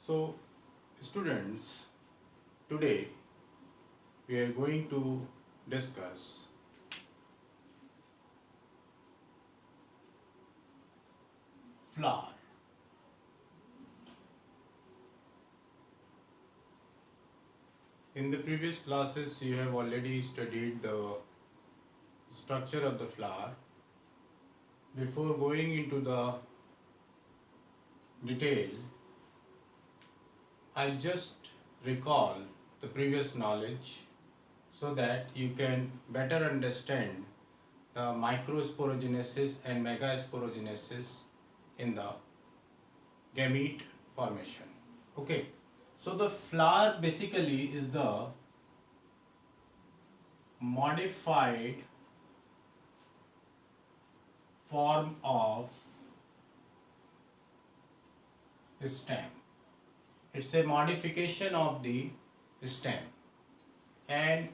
So, students, today we are going to discuss flower. In the previous classes, you have already studied the structure of the flower. Before going into the detail, I just recall the previous knowledge so that you can better understand the microsporogenesis and megasporogenesis in the gamete formation. Okay, so the flower basically is the modified form of stem. It's a modification of the stem, and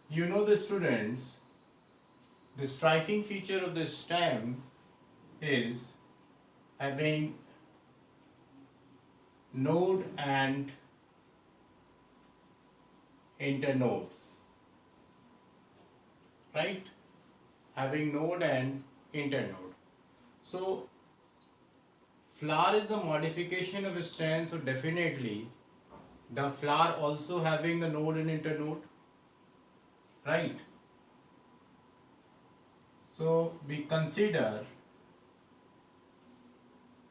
you know, the students, the striking feature of the stem is having node and internodes, right? Having node and internode. So flower is the modification of a stem, so definitely the flower also having the node and internode, right? So we consider,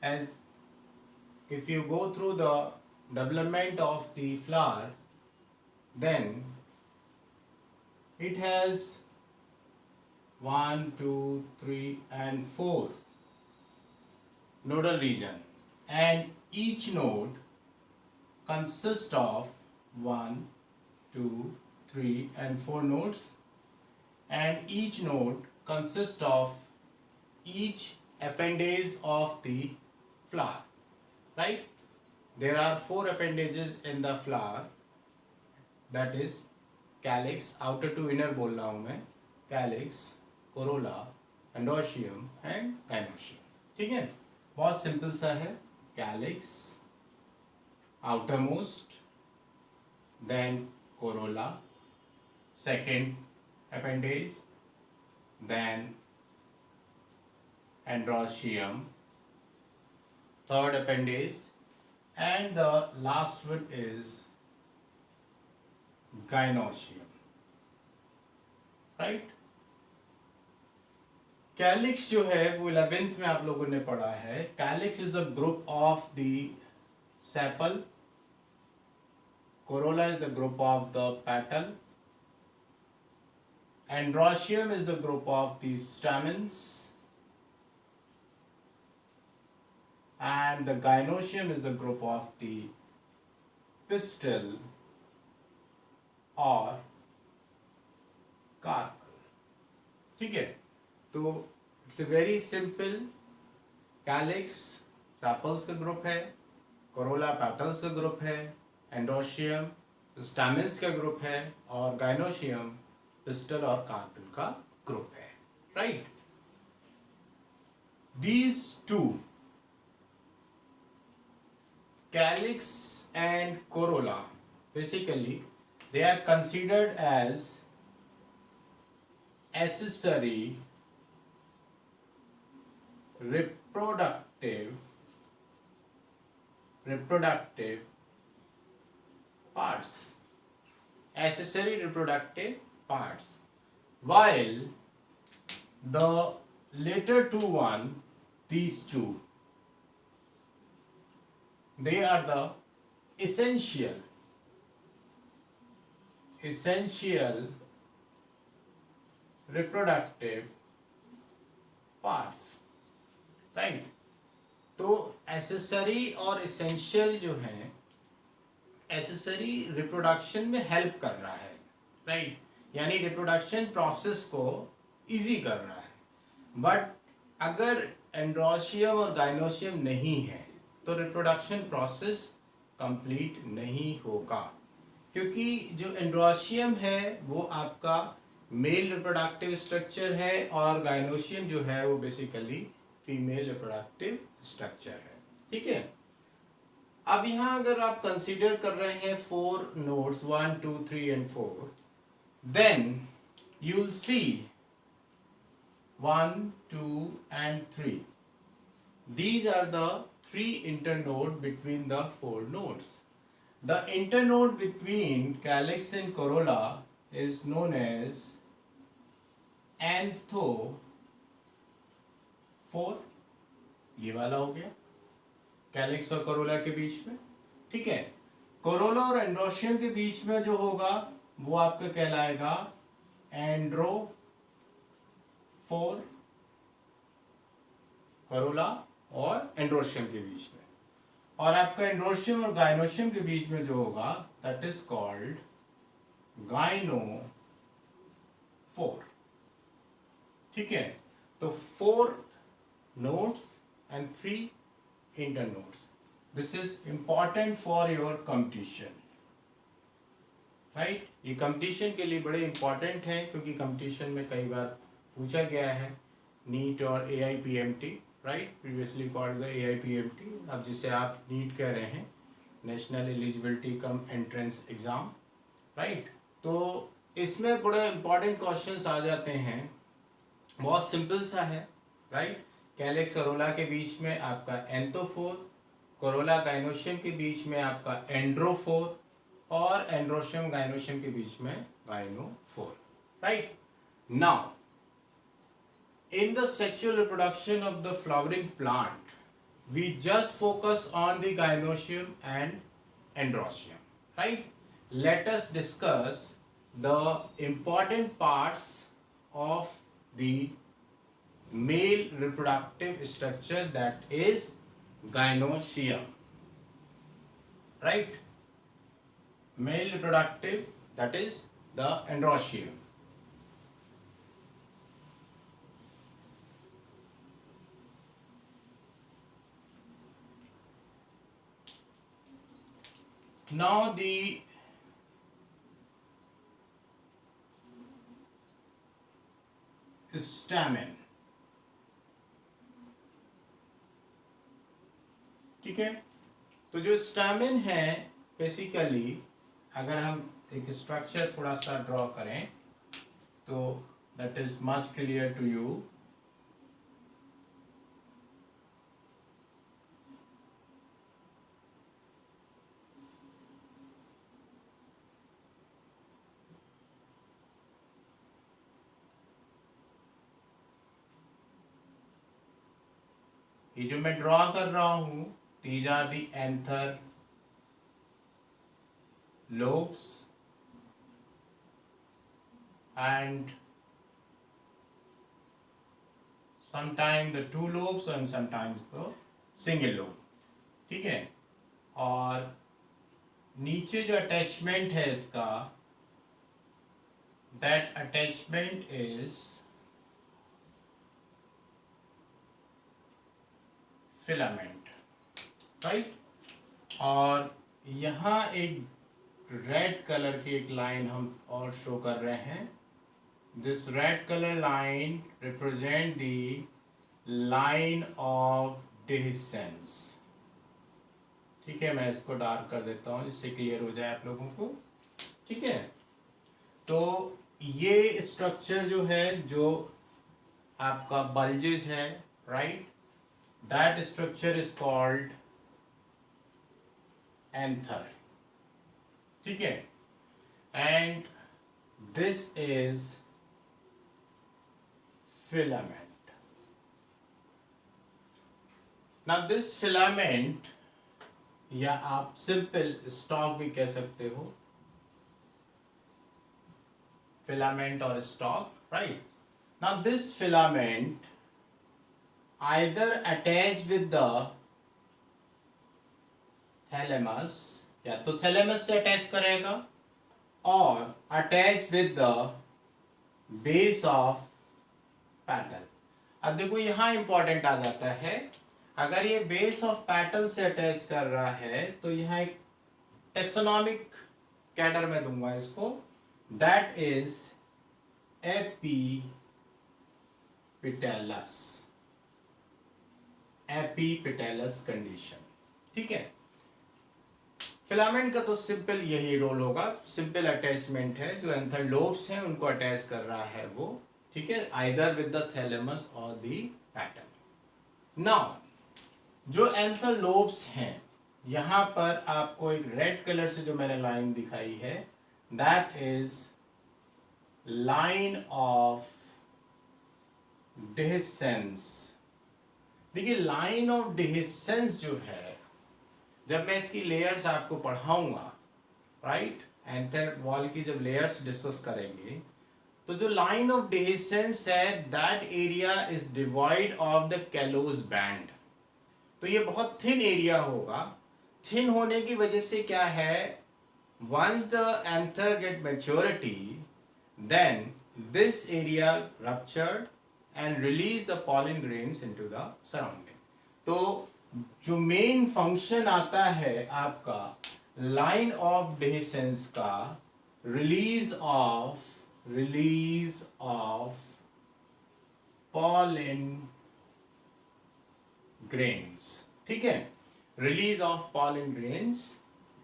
as if you go through the development of the flower, then it has 1, 2, 3 and 4 nodal region, and each node consists of 1, 2, 3 and 4 nodes, and each node consists of each appendage of the flower, right? There are 4 appendages in the flower, that is calyx, outer to inner बोल रहा हूँ मैं, calyx, corolla, endoecium and gynoecium. ठीक है, बहुत simple सा है. calyx outermost, then corolla second appendage, then endoecium third appendage, and the last one is gynoecium, right? Calyx जो है वो 11th में आप लोगों ने पढ़ा है. Calyx is the group of the sepal, corolla is the group of the petal, androecium is the group of the stamens, and the gynoecium is the group of the pistil और carpel. ठीक है, तो it's a very simple. Calyx sepals का group है, Corolla petals का group है, androecium स्टैमेंस का group है, और गाइनोशियम पिस्टल और कार्पल का ग्रुप है, right? These two, calyx and corolla, basically they are considered as accessory reproductive parts, accessory reproductive parts, while the later two one, these two, they are the essential reproductive parts, right? तो accessory और essential जो है, accessory reproduction में help कर रहा है, right? यानी reproduction process को इजी कर रहा है. बट अगर एंड्रोशियम और गाइनोशियम नहीं है तो रिप्रोडक्शन प्रोसेस कंप्लीट नहीं होगा, क्योंकि जो एंड्रोशियम है वो आपका मेल रिप्रोडक्टिव स्ट्रक्चर है, और गाइनोशियम जो है वो बेसिकली फीमेल रिप्रोडक्टिव स्ट्रक्चर है. ठीक है, अब यहाँ अगर आप कंसीडर कर रहे हैं 4 nodes 1 2 3 and 4, then you'll see 1 2 and 3. These are the 3 internode between the 4 nodes. The internode between calyx and corolla is known as anthophore. ये वाला हो गया कैलिक्स और कोरोला के बीच में, ठीक है। कोरोला और एंड्रोशियम के बीच में जो होगा वो आपका कहलाएगा एंड्रोफोर, कोरोला और एंड्रोशियम के बीच में। और आपका एंड्रोशियम और गाइनोशियम के बीच में जो होगा दैट इज कॉल्ड गाइनोफोर, ठीक है। तो 4 nodes and 3 internodes. This is important for your competition, right? ये competition के लिए बड़े important है क्योंकि competition में कई बार पूछा गया है NEET और AIPMT, right? Previously called the AIPMT, अब जिसे आप NEET कह रहे हैं, National Eligibility Cum Entrance Exam, right? तो इसमें बड़े important questions आ जाते हैं, बहुत सिंपल सा है, राइट। कैलिक्स कोरोला के बीच में आपका एंथोफोर, कोरोला गाइनोशियम के बीच में आपका एंड्रोफोर और एंड्रोशियम गाइनोशियम के बीच में gynophore, right. Now in the sexual reproduction of the flowering plant we just focus on the gynoecium and androecium, right. Let us discuss the important parts of the male reproductive structure, that is gynoecium, right? Male reproductive, that is the androecium. Now the stamen, ठीक है। तो जो stamen है basically अगर हम एक structure थोड़ा सा ड्रॉ करें तो that is much clear to you. ये जो मैं ड्रॉ कर रहा हूं these are the anther lobes and sometimes the 2 lobes and sometimes the single lobe, ठीक है। और नीचे जो अटैचमेंट है इसका that attachment is filament, right. और यहाँ एक रेड कलर की एक लाइन हम और शो कर रहे हैं। This red colour line represent the line of dehiscence, ठीक है। मैं इसको डार्क कर देता हूँ जिससे क्लियर हो जाए आप लोगों को, ठीक है। तो ये स्ट्रक्चर जो है जो आपका बल्जेस है, right, that structure is called anther, ठीक है। and this is filament. now this filament या आप सिंपल स्टॉक भी कह सकते हो, filament or stalk, right? now this filament either attached with the thalamus, या तो थैलेमस से अटैच करेगा और attach with the base of petal. अब देखो यहाँ इंपॉर्टेंट आ जाता है, अगर ये बेस ऑफ पैटल से अटैच कर रहा है तो यहाँ एक टेक्सोनॉमिक कैडर में दूंगा इसको, दैट इज एपीपिटेलस, एपीपिटेलस कंडीशन, ठीक है। फिलामेंट का तो सिंपल यही रोल होगा, सिंपल अटैचमेंट है, जो एंथर लोब्स हैं उनको अटैच कर रहा है वो, ठीक है, आइदर विद द थैलेमस और दी पैटर्न। नाउ जो एंथर लोब्स हैं, यहां पर आपको एक रेड कलर से जो मैंने लाइन दिखाई है, दैट इज लाइन ऑफ डिहिसेंस। देखिए लाइन ऑफ डिहिसेंस जो है, जब मैं इसकी लेयर्स आपको पढ़ाऊंगा, राइट, एंथर वॉल की जब लेयर्स डिस्कस करेंगे, तो जो लाइन ऑफ डिहिसेंस है, that area is divide of the callus band. तो ये बहुत थिन एरिया होगा। थिन होने की वजह से क्या है, once the anther get maturity, then this area ruptured and release the pollen grains into the surrounding. तो जो मेन फंक्शन आता है आपका लाइन ऑफ डिहिसेंस का, रिलीज ऑफ पॉलन ग्रेन्स, ठीक है, release of pollen grains,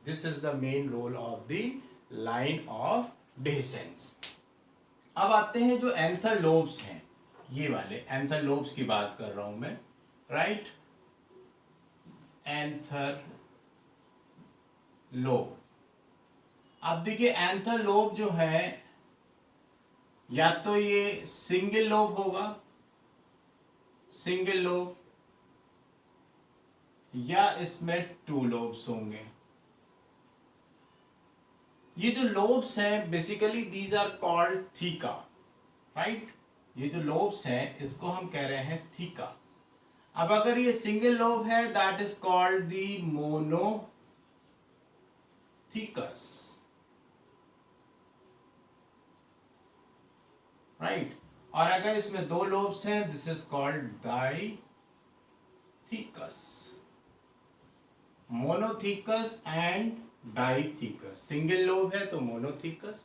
this is the main role of the line of dehiscence. अब आते हैं जो एंथर लोब्स हैं, ये वाले एंथर लोब्स की बात कर रहा हूं मैं, राइट, एंथर लोब। अब देखिए एंथर लोब जो है, या तो ये सिंगल लोब होगा, सिंगल लोब, या इसमें टू लोब्स होंगे। ये जो लोब्स हैं basically these are called theca, right, ये जो लोब्स हैं इसको हम कह रहे हैं थीका। अब अगर ये सिंगल लोब है, that is called the monothecous, right, और अगर इसमें दो लोब्स हैं, this is called dithecous. Monothecous and dithecous, single lobe है तो मोनोथीकस,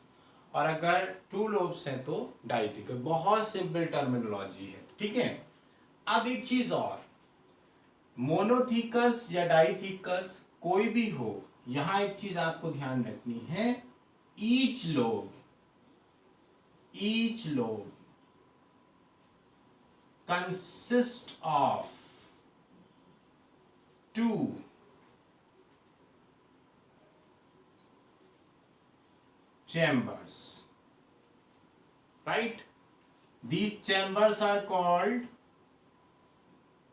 और अगर टू लोब्स हैं तो डाइथीकस। बहुत सिंपल टर्मिनोलॉजी है, ठीक है। अब एक चीज और, मोनोथीकस या डाइथीकस कोई भी हो, यहां एक चीज आपको ध्यान रखनी है, each lobe consist of two chambers, right, these chambers are called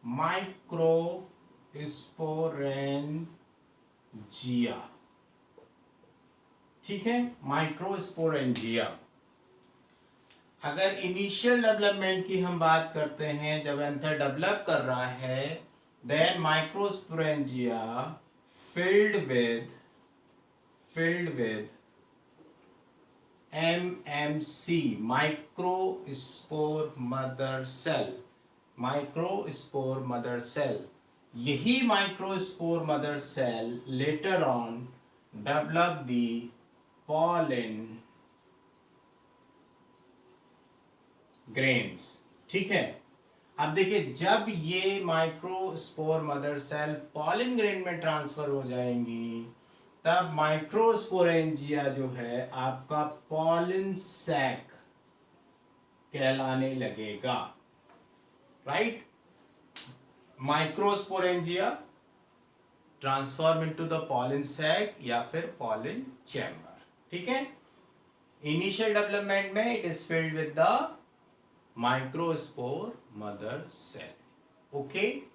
microsporangia, ठीक है, माइक्रोस्पोरेंजिया। अगर इनिशियल डेवलपमेंट की हम बात करते हैं, जब एंथर डेवलप कर रहा है, then microsporangia filled with MMC, microspore mother cell, microspore mother cell. यही microspore mother cell later on develop the pollen grains, ठीक है। अब देखिए जब ये microspore mother cell pollen grain में ट्रांसफर हो जाएंगी, तब माइक्रोस्पोरेंजिया जो है आपका पॉलन सैक कहलाने लगेगा, right. Microsporangia transform into the pollen sac या फिर पॉलन चैम्बर, ठीक है। इनिशियल डेवलपमेंट में it is filled with the microspore mother cell, okay.